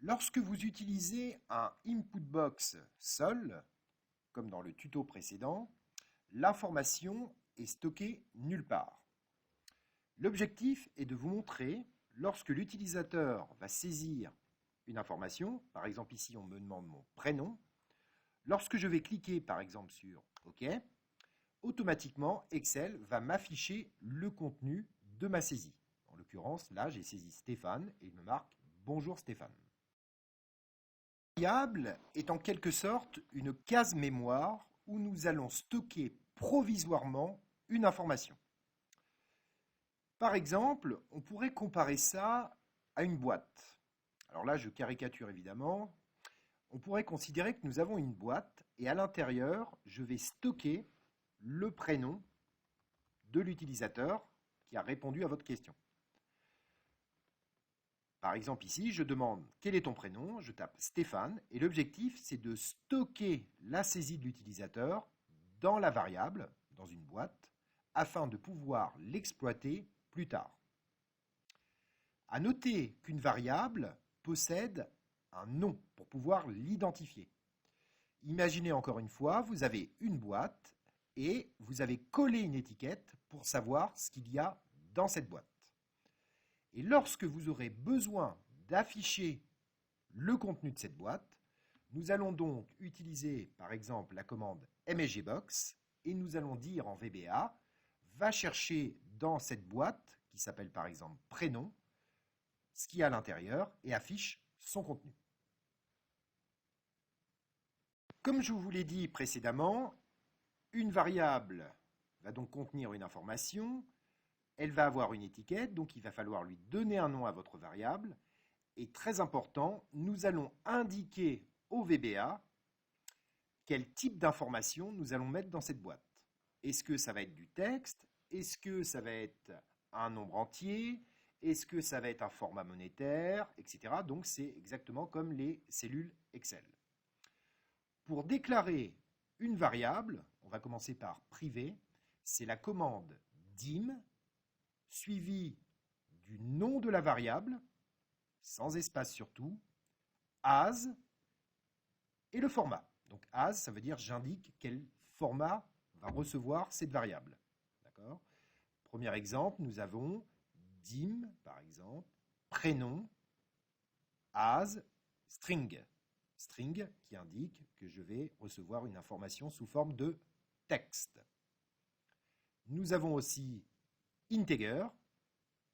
Lorsque vous utilisez un input box seul, comme dans le tuto précédent, l'information est stockée nulle part. L'objectif est de vous montrer, lorsque l'utilisateur va saisir une information, par exemple ici on me demande mon prénom, lorsque je vais cliquer par exemple sur OK, automatiquement Excel va m'afficher le contenu de ma saisie. En l'occurrence, là j'ai saisi Stéphane et il me marque Bonjour Stéphane. La variable est en quelque sorte une case mémoire où nous allons stocker provisoirement une information. Par exemple, on pourrait comparer ça à une boîte. Alors là, je caricature évidemment. On pourrait considérer que nous avons une boîte et à l'intérieur, je vais stocker le prénom de l'utilisateur qui a répondu à votre question. Par exemple ici, je demande quel est ton prénom, je tape Stéphane et l'objectif c'est de stocker la saisie de l'utilisateur dans la variable, dans une boîte, afin de pouvoir l'exploiter plus tard. À noter qu'une variable possède un nom pour pouvoir l'identifier. Imaginez encore une fois, vous avez une boîte et vous avez collé une étiquette pour savoir ce qu'il y a dans cette boîte. Et lorsque vous aurez besoin d'afficher le contenu de cette boîte, nous allons donc utiliser par exemple la commande msgbox et nous allons dire en VBA, va chercher dans cette boîte, qui s'appelle par exemple prénom, ce qu'il y a à l'intérieur et affiche son contenu. Comme je vous l'ai dit précédemment, une variable va donc contenir une information. Elle va avoir une étiquette, donc il va falloir lui donner un nom à votre variable. Et très important, nous allons indiquer au VBA quel type d'information nous allons mettre dans cette boîte. Est-ce que ça va être du texte? Est-ce que ça va être un nombre entier? Est-ce que ça va être un format monétaire, etc. Donc c'est exactement comme les cellules Excel. Pour déclarer une variable, on va commencer par privé, c'est la commande dim suivi du nom de la variable, sans espace surtout, as, et le format. Donc as, ça veut dire j'indique quel format va recevoir cette variable. D'accord ? Premier exemple, nous avons dim, par exemple, prénom, as, string. String qui indique que je vais recevoir une information sous forme de texte. Nous avons aussi integer,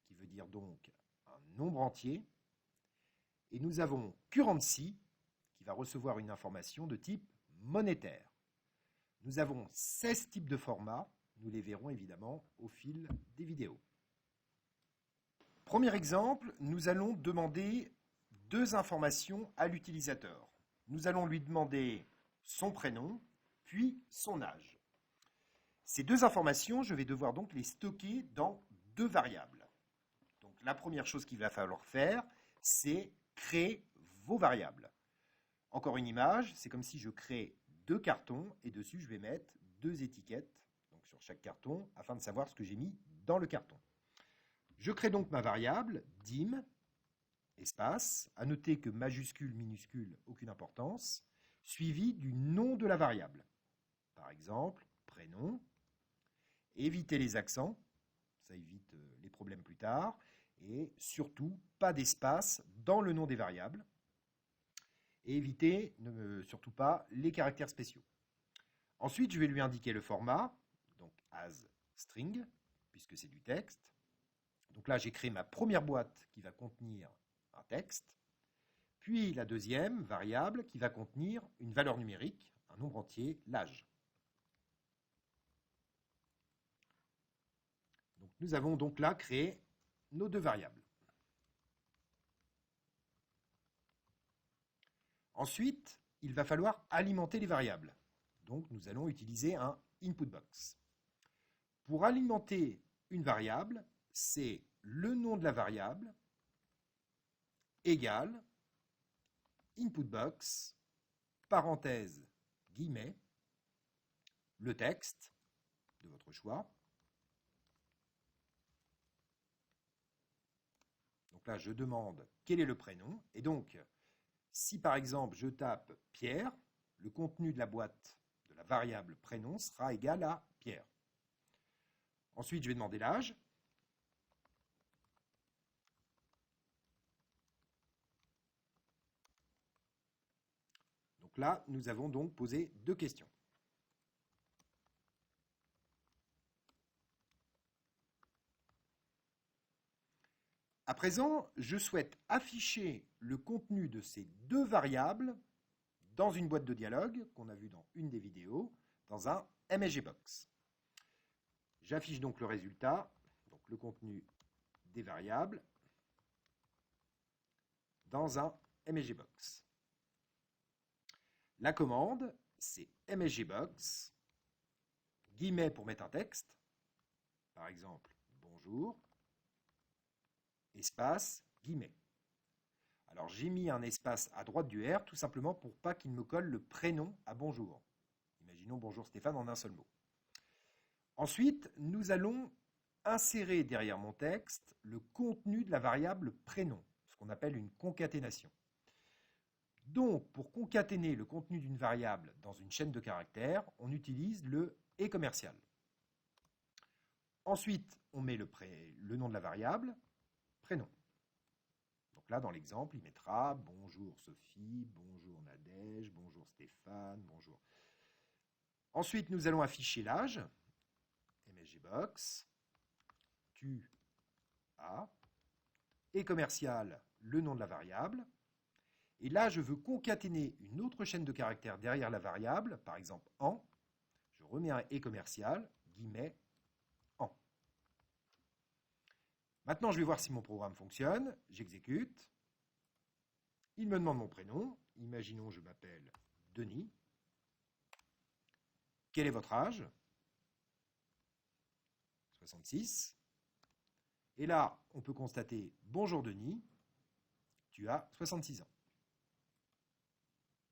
qui veut dire donc un nombre entier. Et nous avons currency, qui va recevoir une information de type monétaire. Nous avons 16 types de formats, nous les verrons évidemment au fil des vidéos. Premier exemple, nous allons demander deux informations à l'utilisateur. Nous allons lui demander son prénom, puis son âge. Ces deux informations, je vais devoir donc les stocker dans deux variables. Donc la première chose qu'il va falloir faire, c'est créer vos variables. Encore une image, c'est comme si je crée deux cartons et dessus je vais mettre deux étiquettes donc sur chaque carton afin de savoir ce que j'ai mis dans le carton. Je crée donc ma variable dim, espace, à noter que majuscule, minuscule, aucune importance, suivi du nom de la variable. Par exemple, prénom, évitez les accents, ça évite les problèmes plus tard, et surtout pas d'espace dans le nom des variables. Et évitez surtout pas les caractères spéciaux. Ensuite, je vais lui indiquer le format, donc as string, puisque c'est du texte. Donc là, j'ai créé ma première boîte qui va contenir un texte, puis la deuxième variable qui va contenir une valeur numérique, un nombre entier, l'âge. Donc nous avons donc là créé nos deux variables. Ensuite, il va falloir alimenter les variables. Donc nous allons utiliser un input box. Pour alimenter une variable, c'est le nom de la variable égale input box, parenthèse, guillemets, le texte de votre choix. Donc là, je demande quel est le prénom. Et donc, Si par exemple je tape Pierre, le contenu de la boîte de la variable prénom sera égal à Pierre. Ensuite, je vais demander l'âge. Donc là, nous avons donc posé deux questions. À présent, je souhaite afficher le contenu de ces deux variables dans une boîte de dialogue qu'on a vu dans une des vidéos, dans un MSGBox. J'affiche donc le résultat, donc le contenu des variables, dans un MSGBox. La commande, c'est MSGBox, guillemets pour mettre un texte, par exemple bonjour, espace, guillemets. Alors j'ai mis un espace à droite du R tout simplement pour pas qu'il me colle le prénom à bonjour. Imaginons bonjour Stéphane en un seul mot. Ensuite, nous allons insérer derrière mon texte le contenu de la variable prénom, ce qu'on appelle une concaténation. Donc, pour concaténer le contenu d'une variable dans une chaîne de caractères, on utilise le et commercial. Ensuite, on met le nom de la variable, prénom. Donc là, dans l'exemple, il mettra bonjour Sophie, bonjour Nadège, bonjour Stéphane, bonjour. Ensuite, nous allons afficher l'âge, MSGBox, tu as, et commercial, le nom de la variable. Et là, je veux concaténer une autre chaîne de caractères derrière la variable, par exemple en. Je remets un et commercial, guillemets, en. Maintenant, je vais voir si mon programme fonctionne. J'exécute. Il me demande mon prénom. Imaginons je m'appelle Denis. Quel est votre âge? 66. Et là, on peut constater bonjour Denis, tu as 66 ans.